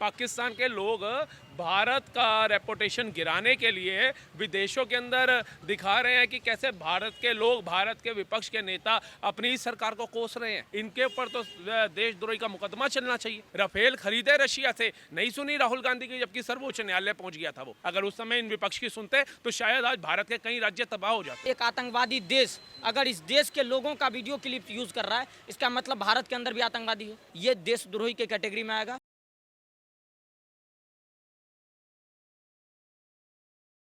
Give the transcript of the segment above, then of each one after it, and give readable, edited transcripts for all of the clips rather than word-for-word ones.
पाकिस्तान के लोग भारत का रेपुटेशन गिराने के लिए विदेशों के अंदर दिखा रहे हैं कि कैसे भारत के लोग, भारत के विपक्ष के नेता अपनी ही सरकार को कोस रहे हैं। इनके ऊपर तो देशद्रोही का मुकदमा चलना चाहिए। राफेल खरीदे रशिया से, नहीं सुनी राहुल गांधी की, जबकि सर्वोच्च न्यायालय पहुंच गया था वो। अगर उस समय इन विपक्ष की सुनते तो शायद आज भारत के कई राज्य तबाह हो जाते। एक आतंकवादी देश अगर इस देश के लोगों का वीडियो क्लिप यूज कर रहा है, इसका मतलब भारत के अंदर भी आतंकवादी है। ये देशद्रोही के कैटेगरी में आएगा।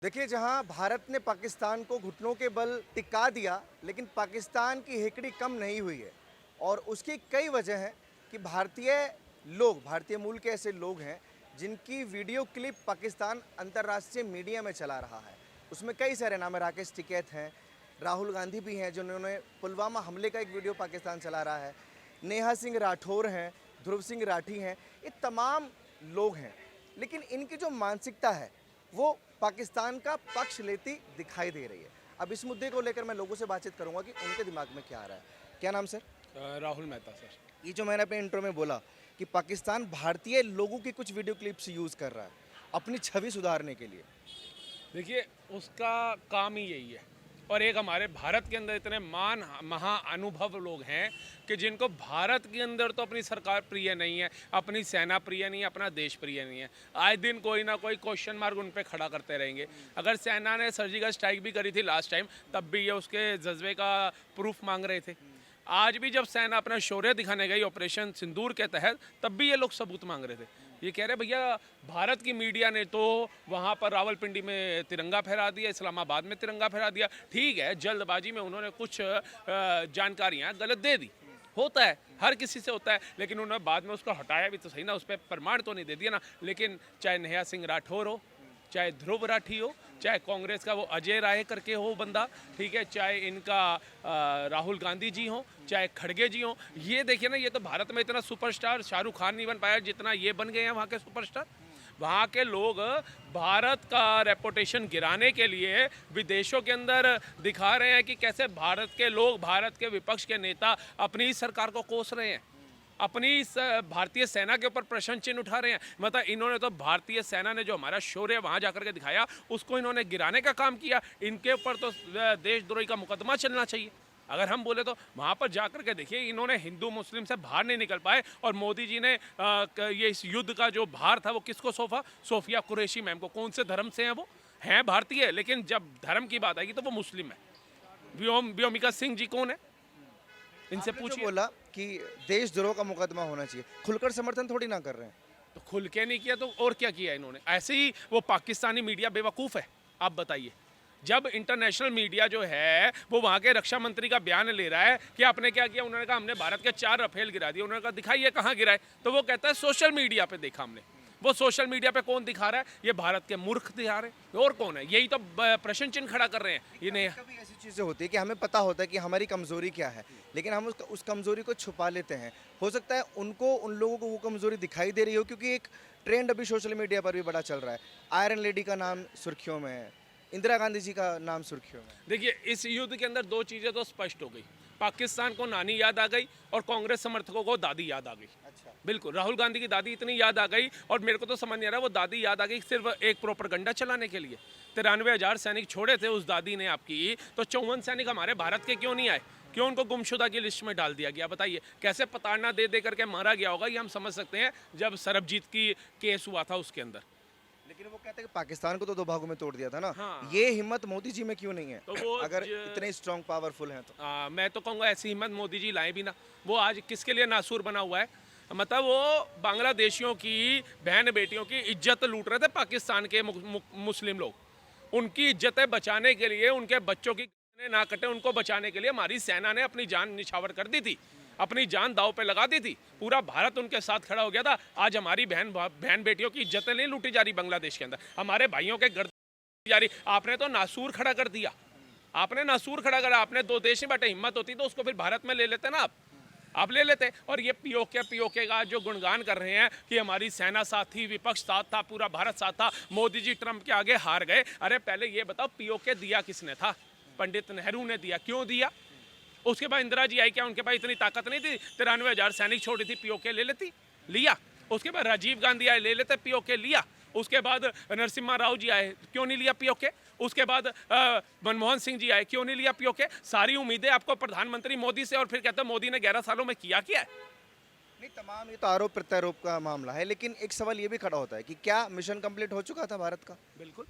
देखिए, जहां भारत ने पाकिस्तान को घुटनों के बल टिका दिया, लेकिन पाकिस्तान की हेकड़ी कम नहीं हुई है। और उसकी कई वजह हैं कि भारतीय मूल के ऐसे लोग हैं जिनकी वीडियो क्लिप पाकिस्तान अंतर्राष्ट्रीय मीडिया में चला रहा है। उसमें कई सारे नाम है, राकेश टिकैत हैं, राहुल गांधी भी हैं जिन्होंने पुलवामा हमले का एक वीडियो पाकिस्तान चला रहा है, नेहा सिंह राठौर हैं, ध्रुव सिंह राठी हैं, ये तमाम लोग हैं। लेकिन इनकी जो मानसिकता है वो पाकिस्तान का पक्ष लेती दिखाई दे रही है। अब इस मुद्दे को लेकर मैं लोगों से बातचीत करूंगा कि उनके दिमाग में क्या आ रहा है। क्या नाम सर? राहुल मेहता सर। ये जो मैंने अपने इंट्रो में बोला कि पाकिस्तान भारतीय लोगों की कुछ वीडियो क्लिप्स यूज़ कर रहा है अपनी छवि सुधारने के लिए। देखिए, उसका काम ही यही है। और एक हमारे भारत के अंदर इतने महाअनुभव लोग हैं कि जिनको भारत के अंदर तो अपनी सरकार प्रिय नहीं है, अपनी सेना प्रिय नहीं है, अपना देश प्रिय नहीं है। आए दिन कोई ना कोई क्वेश्चन मार्क उन पे खड़ा करते रहेंगे। अगर सेना ने सर्जिकल स्ट्राइक भी करी थी लास्ट टाइम, तब भी ये उसके जज्बे का प्रूफ मांग रहे थे। आज भी जब सेना अपना शौर्य दिखाने गई ऑपरेशन सिंदूर के तहत, तब भी ये लोग सबूत मांग रहे थे। ये कह रहे भैया, भारत की मीडिया ने तो वहाँ पर रावलपिंडी में तिरंगा फहरा दिया, इस्लामाबाद में तिरंगा फहरा दिया। ठीक है, जल्दबाजी में उन्होंने कुछ जानकारियाँ गलत दे दी, होता है, हर किसी से होता है। लेकिन उन्होंने बाद में उसको हटाया भी तो सही ना, उस पर प्रमाण तो नहीं दे दिया ना। लेकिन चाहे नेहा सिंह राठौर हो, चाहे ध्रुव राठी हो, चाहे कांग्रेस का वो अजय राय करके हो बंदा, ठीक है, चाहे इनका राहुल गांधी जी हो, चाहे खड़गे जी हो, ये देखिए ना, ये तो भारत में इतना सुपरस्टार शाहरुख खान नहीं बन पाया जितना ये बन गए हैं वहाँ के सुपरस्टार। वहाँ के लोग भारत का रेपुटेशन गिराने के लिए विदेशों के अंदर दिखा रहे हैं कि कैसे भारत के लोग, भारत के विपक्ष के नेता अपनी ही सरकार को कोस रहे हैं, अपनी भारतीय सेना के ऊपर प्रश्न चिन्ह उठा रहे हैं। मतलब इन्होंने तो भारतीय सेना ने जो हमारा शौर्य वहाँ जाकर के दिखाया, उसको इन्होंने गिराने का काम किया। इनके ऊपर तो देशद्रोही का मुकदमा चलना चाहिए। अगर हम बोले तो वहाँ पर जाकर के देखिए, इन्होंने हिंदू मुस्लिम से बाहर नहीं निकल पाए। और मोदी जी ने ये इस युद्ध का जो भार था वो किसको सौंपा? सोफिया कुरैशी मैम को। कौन से धर्म से हैं वो? हैं भारतीय, लेकिन जब धर्म की बात आएगी तो वो मुस्लिम है। व्योमिका सिंह जी कौन है? इनसे पूछिए। बोला कि देशद्रोह का मुकदमा होना चाहिए, खुलकर समर्थन थोड़ी ना कर रहे हैं। तो खुल के नहीं किया तो और क्या किया इन्होंने? ऐसे ही वो पाकिस्तानी मीडिया बेवकूफ़ है। आप बताइए, जब इंटरनेशनल मीडिया जो है वो वहाँ के रक्षा मंत्री का बयान ले रहा है कि आपने क्या किया, उन्होंने कहा हमने भारत के 4 राफेल गिरा दिए। उन्होंने कहा दिखाइए कहाँ गिराए, तो वो कहता है सोशल मीडिया पे देखा हमने। वो सोशल मीडिया पे कौन दिखा रहा है? ये भारत के मूर्ख दिखा रहे हैं। और कौन है? यही तो प्रश्न चिन्ह खड़ा कर रहे हैं। ये नहीं, कभी ऐसी चीज़ें होती है कि हमें पता होता है कि हमारी कमज़ोरी क्या है, लेकिन हम उस कमज़ोरी को छुपा लेते हैं। हो सकता है उन लोगों को वो कमज़ोरी दिखाई दे रही हो, क्योंकि एक ट्रेंड अभी सोशल मीडिया पर भी बड़ा चल रहा है। आयरन लेडी का नाम सुर्खियों में है, इंदिरा गांधी जी का नाम सुर्खियों में। देखिए, इस युद्ध के अंदर 2 चीज़ें तो स्पष्ट हो गई। पाकिस्तान को नानी याद आ गई और कांग्रेस समर्थकों को दादी याद आ गई। अच्छा। बिल्कुल, राहुल गांधी की दादी इतनी याद आ गई, और मेरे को तो समझ नहीं आ रहा वो दादी याद आ गई सिर्फ एक प्रोपेगेंडा चलाने के लिए। 93,000 सैनिक छोड़े थे उस दादी ने आपकी, तो 54 सैनिक हमारे भारत के क्यों नहीं आए? क्यों उनको गुमशुदा की लिस्ट में डाल दिया गया? बताइए, कैसे प्रताड़ना दे दे करके मारा गया होगा, ये हम समझ सकते हैं जब सरबजीत की केस हुआ था उसके अंदर। लेकिन वो कहते हैं कि पाकिस्तान को तो 2 भागों में तोड़ दिया था ना। हाँ। ये हिम्मत मोदी जी में क्यों नहीं है? तो वो अगर इतने स्ट्रॉन्ग पावरफुल हैं तो मैं तो कहूँगा ऐसी हिम्मत मोदी जी लाए भी ना। वो आज किसके लिए नासूर बना हुआ है? मतलब वो बांग्लादेशियों की बहन बेटियों की इज्जत लूट रहे थे पाकिस्तान के मुस्लिम लोग। उनकी इज्जतें बचाने के लिए, उनके बच्चों की ना कटे, उनको बचाने के लिए हमारी सेना ने अपनी जान निछावर कर दी थी, अपनी जान दांव पे लगा दी थी। पूरा भारत उनके साथ खड़ा हो गया था। आज हमारी बहन बेटियों की इज्जतें नहीं लूटी जा रही बांग्लादेश के अंदर, हमारे भाइयों के गर्दन जा रही। आपने तो नासूर खड़ा कर दिया, आपने नासूर खड़ा करा। आपने 2 देश में बैठे, हिम्मत होती तो उसको फिर भारत में ले लेते ना आप ले लेते। और ये पीओके का जो गुणगान कर रहे हैं कि हमारी सेना साथ थी, विपक्ष साथ था, पूरा भारत साथ था, मोदी जी ट्रंप के आगे हार गए। अरे पहले ये बताओ, पीओके दिया किसने था? पंडित नेहरू ने दिया। क्यों दिया? उसके बाद इंदिरा जी आई, क्या उनके पास इतनी ताकत नहीं थी? 93,000 सैनिक छोड़ी थी, पीओके ले लेती? लिया? उसके बाद राजीव गांधी आए, ले लेते पीओके, लिया। उसके बाद नरसिम्हा राव जी आए, क्यों नहीं लिया पीओके। उसके बाद मनमोहन सिंह जी आए, क्यों नहीं लिया पीओके। सारी उम्मीदें आपको प्रधानमंत्री मोदी से, और फिर कहते हैं मोदी ने 11 सालों में किया क्या है। नहीं, तमाम ये तो आरोप प्रत्यारोप का मामला है, लेकिन एक सवाल ये भी खड़ा होता है कि क्या मिशन कंप्लीट हो चुका था भारत का? बिल्कुल।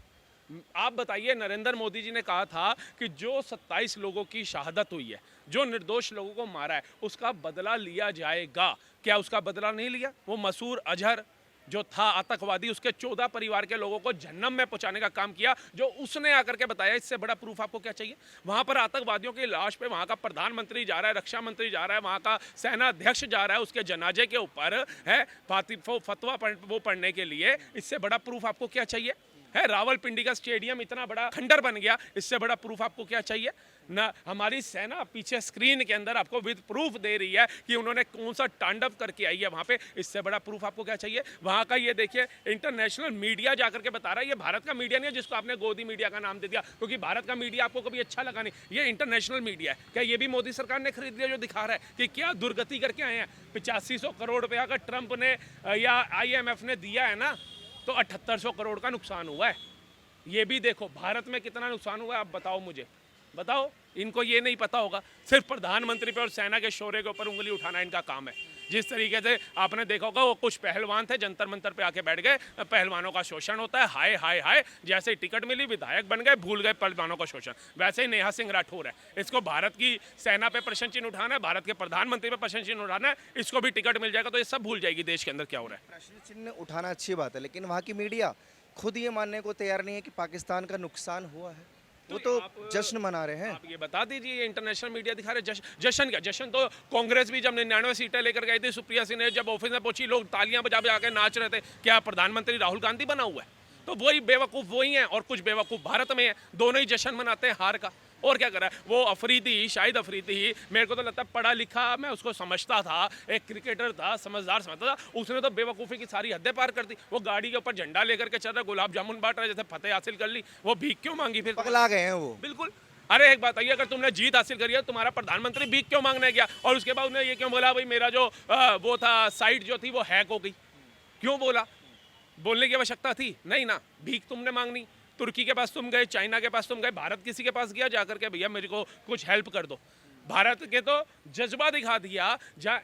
आप बताइए, नरेंद्र मोदी जी ने कहा था कि जो 27 लोगों की शहादत हुई है, जो निर्दोष लोगों को मारा है, उसका बदला लिया जाएगा। क्या उसका बदला नहीं लिया? वो मसूर अजहर जो था आतंकवादी, उसके 14 परिवार के लोगों को जहन्नम में पहुंचाने का काम किया, जो उसने आकर के बताया। इससे बड़ा प्रूफ आपको क्या चाहिए? वहां पर आतंकवादियों की लाश पे वहां का प्रधानमंत्री जा रहा है, रक्षा मंत्री जा रहा है, वहां का सेना अध्यक्ष जा रहा है, उसके जनाजे के ऊपर है फतवा वो पढ़ने के लिए। इससे बड़ा प्रूफ आपको क्या चाहिए? है रावलपिंडी का स्टेडियम इतना बड़ा खंडर बन गया, इससे बड़ा प्रूफ आपको क्या चाहिए? ना हमारी सेना पीछे स्क्रीन के अंदर आपको विद प्रूफ दे रही है कि उन्होंने कौन सा तांडव करके आई है वहाँ पे। इससे बड़ा प्रूफ आपको क्या चाहिए? वहाँ का ये देखिए, इंटरनेशनल मीडिया जाकर के बता रहा है, ये भारत का मीडिया नहीं है जिसको आपने गोदी मीडिया का नाम दे दिया, क्योंकि भारत का मीडिया आपको कभी अच्छा लगा नहीं। ये इंटरनेशनल मीडिया है। क्या ये भी मोदी सरकार ने खरीद लिया, जो दिखा रहा है कि क्या दुर्गति करके आए हैं? 8500 करोड़ रुपया अगर ट्रंप ने या IMF ने दिया है ना, तो 7800 करोड़ का नुकसान हुआ है। ये भी देखो भारत में कितना नुकसान हुआ है। आप बताओ, मुझे बताओ। इनको ये नहीं पता होगा, सिर्फ प्रधानमंत्री पे और सेना के शौर्य के ऊपर उंगली उठाना इनका काम है। जिस तरीके से आपने देखा होगा, वो कुछ पहलवान थे, जंतर मंतर पे आके बैठ गए, पहलवानों का शोषण होता है, हाय हाय हाय। जैसे ही टिकट मिली, विधायक बन गए, भूल गए पहलवानों का शोषण। वैसे ही नेहा सिंह राठौर है, इसको भारत की सेना पे प्रश्न चिन्ह उठाना है, भारत के प्रधानमंत्री पे प्रश्न चिन्ह उठाना है, इसको भी टिकट मिल जाएगा तो ये सब भूल जाएगी देश के अंदर क्या हो रहा है। प्रश्न चिन्ह उठाना अच्छी बात है, लेकिन वहाँ की मीडिया खुद ये मानने को तैयार नहीं है कि पाकिस्तान का नुकसान हुआ है। वो तो जश्न मना रहे हैं। आप ये बता दीजिए, ये इंटरनेशनल मीडिया दिखा रहे जश्न का। जश्न तो कांग्रेस भी जब 99 सीटें लेकर गई थी, सुप्रिया सिंह ने जब ऑफिस में पहुंची, लोग तालियां बजा बजा के नाच रहे थे। क्या प्रधानमंत्री राहुल गांधी बना हुआ है? तो वही बेवकूफ़ वही हैं, और कुछ बेवकूफ़ भारत में है। दोनों ही जश्न मनाते हैं हार का, और क्या कर रहा है वो अफरीदी, शाहिद अफरीदी। मेरे को तो लगता है पढ़ा लिखा, मैं उसको समझता था, एक क्रिकेटर था, समझदार समझता था। उसने तो बेवकूफ़ी की सारी हदें पार कर दी। वो गाड़ी के ऊपर झंडा लेकर के चल रहा, गुलाब जामुन बांट रहा, जैसे फतेह हासिल कर ली। वो भीख क्यों मांगी फिर? पगला गए हैं वो। बिल्कुल। अरे एक बात आइए, अगर तुमने जीत हासिल करी है, तुम्हारा प्रधानमंत्री भीख क्यों मांगने गया? और उसके बाद उन्हें ये क्यों बोला, भाई मेरा जो वो था साइट जो थी वो हैक हो गई? क्यों बोला? बोलने की आवश्यकता थी नहीं ना। भीख तुमने मांगनी, तुर्की के पास तुम गए, चाइना के पास तुम गए, भारत किसी के पास गया जाकर के भैया मेरे को कुछ हेल्प कर दो? भारत के तो जज्बा दिखा दिया। जहाँ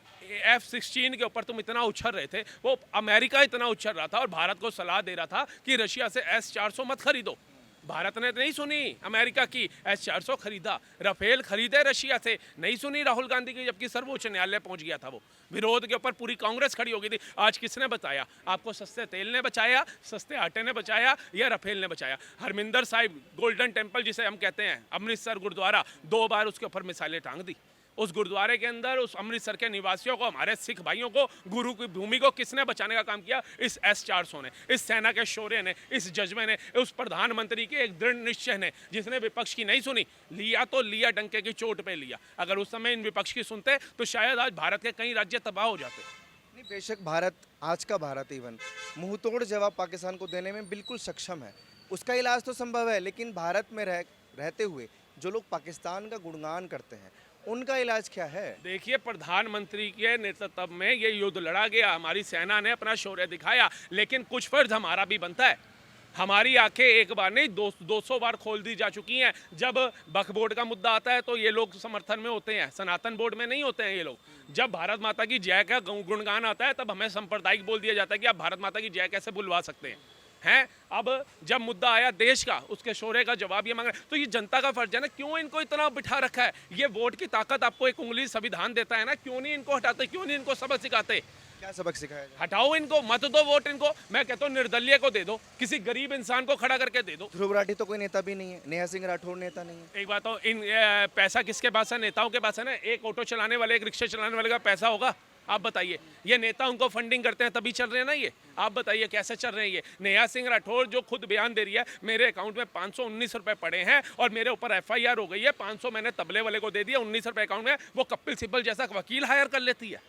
F-16 के ऊपर तुम इतना उछल रहे थे, वो अमेरिका इतना उछल रहा था और भारत को सलाह दे रहा था कि रशिया से S-400 मत खरीदो। भारत ने नहीं सुनी अमेरिका की, S-400 खरीदा। राफेल खरीदे रशिया से, नहीं सुनी राहुल गांधी की, जबकि सर्वोच्च न्यायालय पहुंच गया था। वो विरोध के ऊपर पूरी कांग्रेस खड़ी हो गई थी। आज किसने बचाया आपको? सस्ते तेल ने बचाया, सस्ते आटे ने बचाया, या राफेल ने बचाया? हरमिंदर साहिब गोल्डन टेम्पल जिसे हम कहते हैं, अमृतसर गुरुद्वारा, 2 बार उसके ऊपर मिसाइलें टांग दी। उस गुरुद्वारे के अंदर उस अमृतसर के निवासियों को, हमारे सिख भाइयों को, गुरु की भूमि को किसने बचाने का काम किया? इस S-400 ने, इस सेना के शौर्य ने, इस जज्बे ने, उस प्रधानमंत्री के एक दृढ़ निश्चय ने, जिसने विपक्ष की नहीं सुनी। लिया तो लिया, डंके की चोट पे लिया। अगर उस समय इन विपक्ष की सुनते तो शायद आज भारत के कई राज्य तबाह हो जाते। नहीं, बेशक भारत, आज का भारत इवन मुंह तोड़ जवाब पाकिस्तान को देने में बिल्कुल सक्षम है। उसका इलाज तो संभव है, लेकिन भारत में रहते हुए जो लोग पाकिस्तान का गुणगान करते हैं, उनका इलाज क्या है? देखिए, प्रधानमंत्री के नेतृत्व में ये युद्ध लड़ा गया, हमारी सेना ने अपना शौर्य दिखाया, लेकिन कुछ फर्ज हमारा भी बनता है। हमारी आंखें एक बार नहीं 200 बार खोल दी जा चुकी हैं। जब वक्फ बोर्ड का मुद्दा आता है तो ये लोग समर्थन में होते हैं, सनातन बोर्ड में नहीं होते हैं ये लोग। जब भारत माता की जय का गुणगान आता है तब हमें सांप्रदायिक बोल दिया जाता है कि आप भारत माता की जय कैसे बुलवा सकते हैं। अब जब मुद्दा आया देश का, उसके शौर्य का जवाब ये मांग रहे, तो ये जनता का फर्ज है ना। क्यों इनको इतना बिठा रखा है? ये वोट की ताकत आपको एक उंगली संविधान देता है ना, क्यों नहीं इनको हटाते? क्यों नहीं इनको सबक सिखाते? क्या सबक सिखाया जाए? हटाओ इनको, मत दो वोट इनको। मैं कहता हूँ निर्दलीय को दे दो, किसी गरीब इंसान को खड़ा करके दे दो। ध्रुव राठी तो कोई नेता भी नहीं है, नेहा सिंह राठौर नेता नहीं है। एक बात तो इन पैसा किसके पास है? नेताओं के पास है ना। एक ऑटो चलाने वाले, एक रिक्शा चलाने वाले का पैसा होगा? आप बताइए। ये नेता उनको फंडिंग करते हैं तभी चल रहे हैं ना ये। आप बताइए कैसे चल रहे हैं ये? नेहा सिंह राठौर जो खुद बयान दे रही है, मेरे अकाउंट में 519 रुपए पड़े हैं और मेरे ऊपर FIR हो गई है, 500 मैंने तबले वाले को दे दिया, 19 रुपए अकाउंट में। वो कपिल सिब्बल जैसा वकील हायर कर लेती है।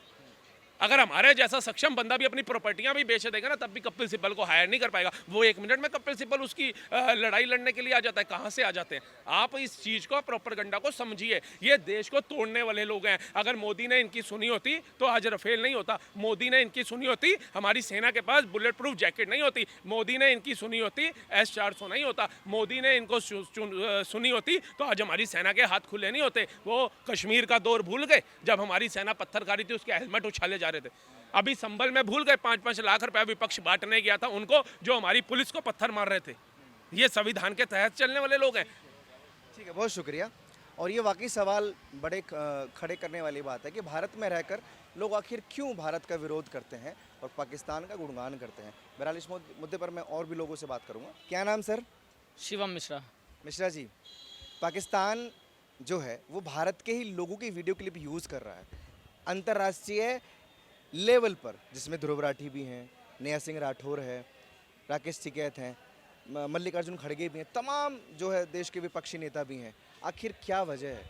अगर हमारे जैसा सक्षम बंदा भी अपनी प्रॉपर्टियां भी बेच देगा ना, तब भी कपिल सिब्बल को हायर नहीं कर पाएगा। वो 1 मिनट में कपिल सिब्बल उसकी लड़ाई लड़ने के लिए आ जाता है। कहाँ से आ जाते हैं? आप इस चीज़ को, प्रोपेगेंडा को समझिए। ये देश को तोड़ने वाले लोग हैं। अगर मोदी ने इनकी सुनी होती तो आज रफेल नहीं होता। मोदी ने इनकी सुनी होती हमारी सेना के पास बुलेट प्रूफ जैकेट नहीं होती। मोदी ने इनकी सुनी होती S-400 नहीं होता। मोदी ने इनको सुनी होती तो आज हमारी सेना के हाथ खुले नहीं होते। वो कश्मीर का दौर भूल गए जब हमारी सेना पत्थर खा रही थी, उसके हेलमेट उछाले जा रहे थे। अभी संभल में भूल गए 5-5 लाख रुपए विपक्ष बांटने गया था उनको, जो हमारी पुलिस को पत्थर मार रहे थे। ये संविधान के तहत चलने वाले लोग हैं। ठीक है, बहुत शुक्रिया। और ये वाकई सवाल बड़े खड़े करने वाली बात है कि भारत में रहकर लोग आखिर क्यों भारत का विरोध करते हैं और पाकिस्तान का गुणगान करते हैं। बहरहाल इस मुद्दे पर मैं और भी लोगों से बात करूंगा। क्या नाम सर? शिवम मिश्रा। मिश्रा जी, पाकिस्तान जो है वो भारत के ही लोगों की वीडियो क्लिप यूज़ कर रहा है अंतर्राष्ट्रीय लेवल पर, जिसमें ध्रुव राठी भी हैं, नेहा सिंह राठौर है, राकेश टिकैत हैं, मल्लिकार्जुन खड़गे भी हैं, तमाम जो है देश के विपक्षी नेता भी हैं। आखिर क्या वजह है?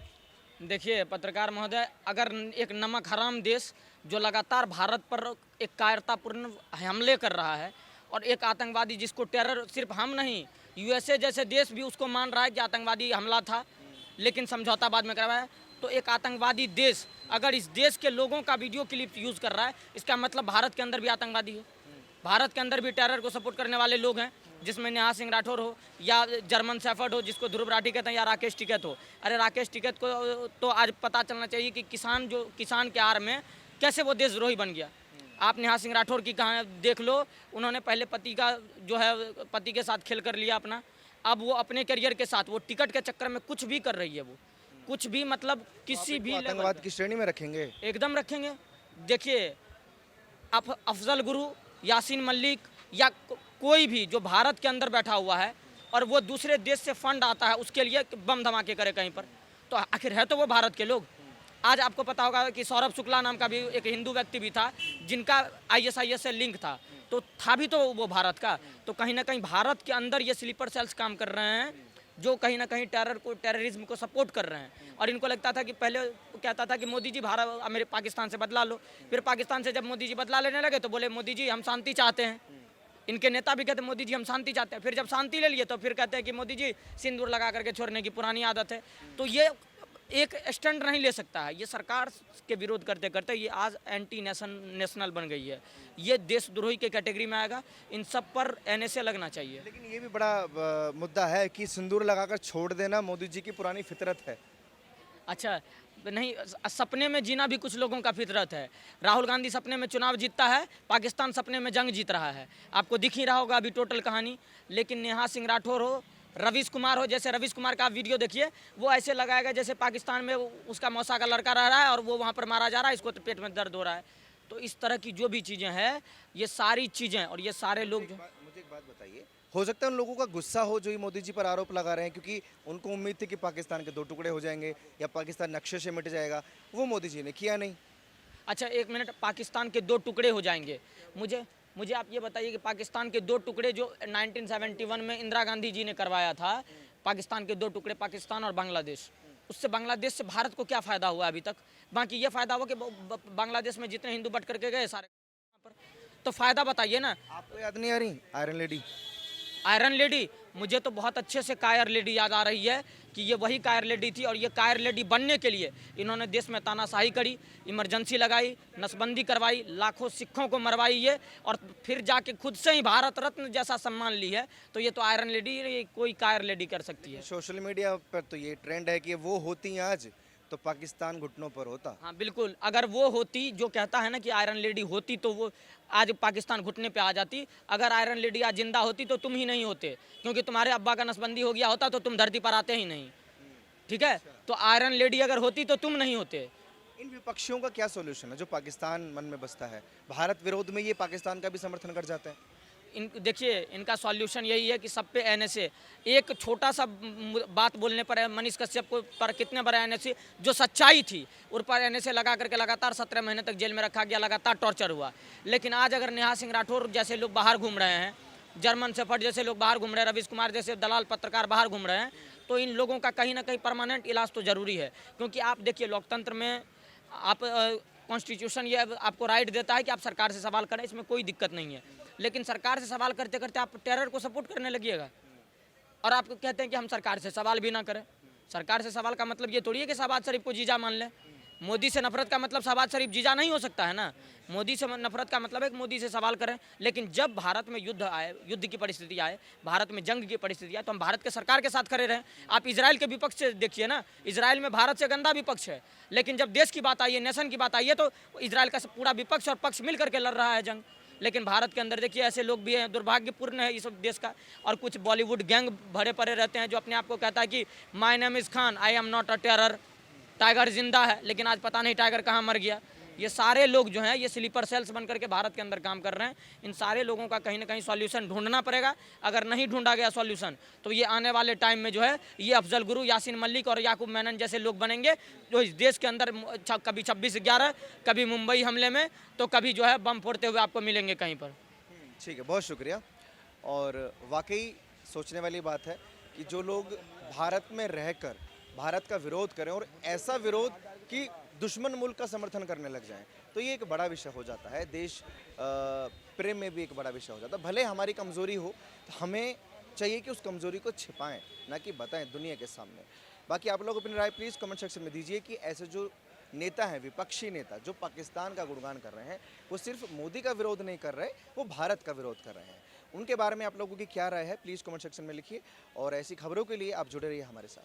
देखिए पत्रकार महोदय, अगर एक नमक हराम देश जो लगातार भारत पर एक कायरतापूर्ण हमले कर रहा है और एक आतंकवादी जिसको टेरर, सिर्फ हम नहीं, USA जैसे देश भी उसको मान रहा है कि आतंकवादी हमला था, लेकिन समझौता बाद में करवाया है, तो एक आतंकवादी देश अगर इस देश के लोगों का वीडियो क्लिप यूज़ कर रहा है, इसका मतलब भारत के अंदर भी आतंकवादी है, भारत के अंदर भी टेरर को सपोर्ट करने वाले लोग हैं, जिसमें नेहा सिंह राठौर हो या जर्मन शेफर्ड हो जिसको ध्रुव राठी कहते हैं, या राकेश टिकैत हो। अरे राकेश टिकैत को तो आज पता चलना चाहिए कि किसान के आड़ में कैसे वो देशद्रोही बन गया। आप नेहा सिंह राठौर की कहानी देख लो, उन्होंने पहले पति का जो है पति के साथ खेल कर लिया अपना, अब वो अपने करियर के साथ वो टिकट के चक्कर में कुछ भी कर रही है। वो कुछ भी मतलब किसी भी आतंकवाद की श्रेणी में रखेंगे? एकदम रखेंगे। देखिए अफजल गुरु, यासीन मलिक या कोई भी जो भारत के अंदर बैठा हुआ है और वो दूसरे देश से फंड आता है उसके लिए बम धमाके करे कहीं पर, तो आखिर है तो वो भारत के लोग। आज आपको पता होगा कि सौरभ शुक्ला नाम का भी एक हिंदू व्यक्ति भी था जिनका ISIS से लिंक था, तो था भी तो वो भारत का। तो कहीं ना कहीं भारत के अंदर ये स्लीपर सेल्स काम कर रहे हैं जो कहीं ना कहीं टेररिज्म को सपोर्ट कर रहे हैं। और इनको लगता था कि पहले कहता था कि मोदी जी मेरे पाकिस्तान से बदला लो, फिर पाकिस्तान से जब मोदी जी बदला लेने लगे तो बोले मोदी जी हम शांति चाहते हैं। इनके नेता भी कहते हैं मोदी जी हम शांति चाहते हैं, फिर जब शांति ले लिए तो फिर कहते हैं कि मोदी जी सिंदूर लगा करके छोड़ने की पुरानी आदत है। तो ये एक स्टैंड नहीं ले सकता है, ये सरकार के विरोध करते करते ये आज एंटी नेशनल बन गई है, ये देशद्रोही के कैटेगरी में आएगा। इन सब पर NSA लगना चाहिए। लेकिन ये भी बड़ा मुद्दा है कि सिंदूर लगाकर छोड़ देना मोदी जी की पुरानी फितरत है। अच्छा नहीं, सपने में जीना भी कुछ लोगों का फितरत है। राहुल गांधी सपने में चुनाव जीतता है, पाकिस्तान सपने में जंग जीत रहा है, आपको दिख ही रहा होगा अभी टोटल कहानी। लेकिन नेहा सिंह राठौर हो, रवीश कुमार हो, जैसे रवीश कुमार का वीडियो देखिए, वो ऐसे लगाएगा जैसे पाकिस्तान में उसका मौसा का लड़का रह रहा है और वो वहाँ पर मारा जा रहा है, इसको तो पेट में दर्द हो रहा है। तो इस तरह की जो भी चीज़ें हैं, ये सारी चीज़ें और ये सारे लोग मुझे एक बात बताइए, हो सकता है उन लोगों का गुस्सा हो जो ये मोदी जी पर आरोप लगा रहे हैं, क्योंकि उनको उम्मीद थी कि पाकिस्तान के 2 टुकड़े हो जाएंगे या पाकिस्तान नक्शे से मिट जाएगा, वो मोदी जी ने किया नहीं। अच्छा 1 मिनट, पाकिस्तान के 2 टुकड़े हो जाएंगे, मुझे आप ये बताइए कि पाकिस्तान के 2 टुकड़े जो 1971 में इंदिरा गांधी जी ने करवाया था, पाकिस्तान के 2 टुकड़े, पाकिस्तान और बांग्लादेश, उससे बांग्लादेश से भारत को क्या फ़ायदा हुआ अभी तक? बाकी ये फ़ायदा हुआ कि बांग्लादेश में जितने हिंदू बट करके गए सारे पर, तो फ़ायदा बताइए ना। आपको याद नहीं आ रही आयरन लेडी? आयरन लेडी, मुझे तो बहुत अच्छे से कायर लेडी याद आ रही है कि ये वही कायर लेडी थी। और ये कायर लेडी बनने के लिए इन्होंने देश में तानाशाही करी, इमरजेंसी लगाई, नसबंदी करवाई, लाखों सिखों को मरवाई है और फिर जाके खुद से ही भारत रत्न जैसा सम्मान ली है। तो ये तो आयरन लेडी कोई कायर लेडी कर सकती है। सोशल मीडिया पर तो ये ट्रेंड है कि वो होती आज तो पाकिस्तान घुटनों पर होता। हाँ बिल्कुल, अगर वो होती, जो कहता है ना कि आयरन लेडी होती, तो वो आज पाकिस्तान घुटने पे आ जाती। अगर आयरन लेडी आज जिंदा होती तो तुम ही नहीं होते, क्योंकि तुम्हारे अब्बा का नसबंदी हो गया होता तो तुम धरती पर आते ही नहीं। ठीक है, तो आयरन लेडी अगर होती तो तुम नहीं होते। इन विपक्षियों का क्या सोल्यूशन है जो पाकिस्तान मन में बसता है? भारत विरोध में ये पाकिस्तान का भी समर्थन कर जाते हैं। देखिए इनका सॉल्यूशन यही है कि सब पे NSA, एक छोटा सा बात बोलने पर मनीष कश्यप को पर कितने बड़े NSA, जो सच्चाई थी उन पर NSA लगा करके लगातार 17 महीने तक जेल में रखा गया, लगातार टॉर्चर हुआ। लेकिन आज अगर नेहा सिंह राठौर जैसे लोग बाहर घूम रहे हैं, जर्मन शेफर्ड जैसे लोग बाहर घूम रहे हैं, रवीश कुमार जैसे दलाल पत्रकार बाहर घूम रहे हैं, तो इन लोगों का कहीं ना कहीं परमानेंट इलाज तो ज़रूरी है। क्योंकि आप देखिए लोकतंत्र में आप कॉन्स्टिट्यूशन ये आपको राइट देता है कि आप सरकार से सवाल करें, इसमें कोई दिक्कत नहीं है। लेकिन सरकार से सवाल करते करते आप टेरर को सपोर्ट करने लगिएगा और आप कहते हैं कि हम सरकार से सवाल भी ना करें। सरकार से सवाल का मतलब ये थोड़ी है कि शहबाज शरीफ को जीजा मान लें। मोदी से नफरत का मतलब शहबाज शरीफ जीजा नहीं हो सकता है ना। मोदी से नफरत का मतलब है कि मोदी से सवाल करें। लेकिन जब भारत में युद्ध आए, युद्ध की परिस्थिति आए, भारत में जंग की परिस्थिति आए, तो हम भारत के सरकार के साथ खड़े रहें। आप इजराइल के विपक्ष से देखिए ना, इजराइल में भारत से गंदा विपक्ष है, लेकिन जब देश की बात आई है, नेशन की बात आई है, तो इजराइल का पूरा विपक्ष और पक्ष मिल करके लड़ रहा है जंग। लेकिन भारत के अंदर देखिए ऐसे लोग भी हैं, दुर्भाग्यपूर्ण है इस देश का। और कुछ बॉलीवुड गैंग भरे पड़े रहते हैं जो अपने आप को कहता है कि my name is Khan, I am not a terror. Tiger जिंदा है, लेकिन आज पता नहीं टाइगर कहाँ मर गया। ये सारे लोग जो हैं ये स्लीपर सेल्स बन करके भारत के अंदर काम कर रहे हैं। इन सारे लोगों का कहीं ना कहीं सॉल्यूशन ढूंढना पड़ेगा। अगर नहीं ढूंढा गया सॉल्यूशन तो ये आने वाले टाइम में जो है ये अफजल गुरु, यासीन मलिक और याकूब मेनन जैसे लोग बनेंगे जो इस देश के अंदर कभी 26/11, कभी मुंबई हमले में, तो कभी जो है बम फोड़ते हुए आपको मिलेंगे कहीं पर। ठीक है, बहुत शुक्रिया। और वाकई सोचने वाली बात है कि जो लोग भारत में रहकर भारत का विरोध करें और ऐसा विरोध कि दुश्मन मुल्क का समर्थन करने लग जाएं, तो ये एक बड़ा विषय हो जाता है। देश प्रेम में भी एक बड़ा विषय हो जाता है। भले हमारी कमज़ोरी हो, तो हमें चाहिए कि उस कमज़ोरी को छिपाएं, ना कि बताएं दुनिया के सामने। बाकी आप लोग अपनी राय प्लीज़ कमेंट सेक्शन में दीजिए कि ऐसे जो नेता हैं, विपक्षी नेता जो पाकिस्तान का गुणगान कर रहे हैं, वो सिर्फ मोदी का विरोध नहीं कर रहे, वो भारत का विरोध कर रहे हैं। उनके बारे में आप लोगों की क्या राय है प्लीज़ कमेंट सेक्शन में लिखिए। और ऐसी खबरों के लिए आप जुड़े रहिए हमारे साथ।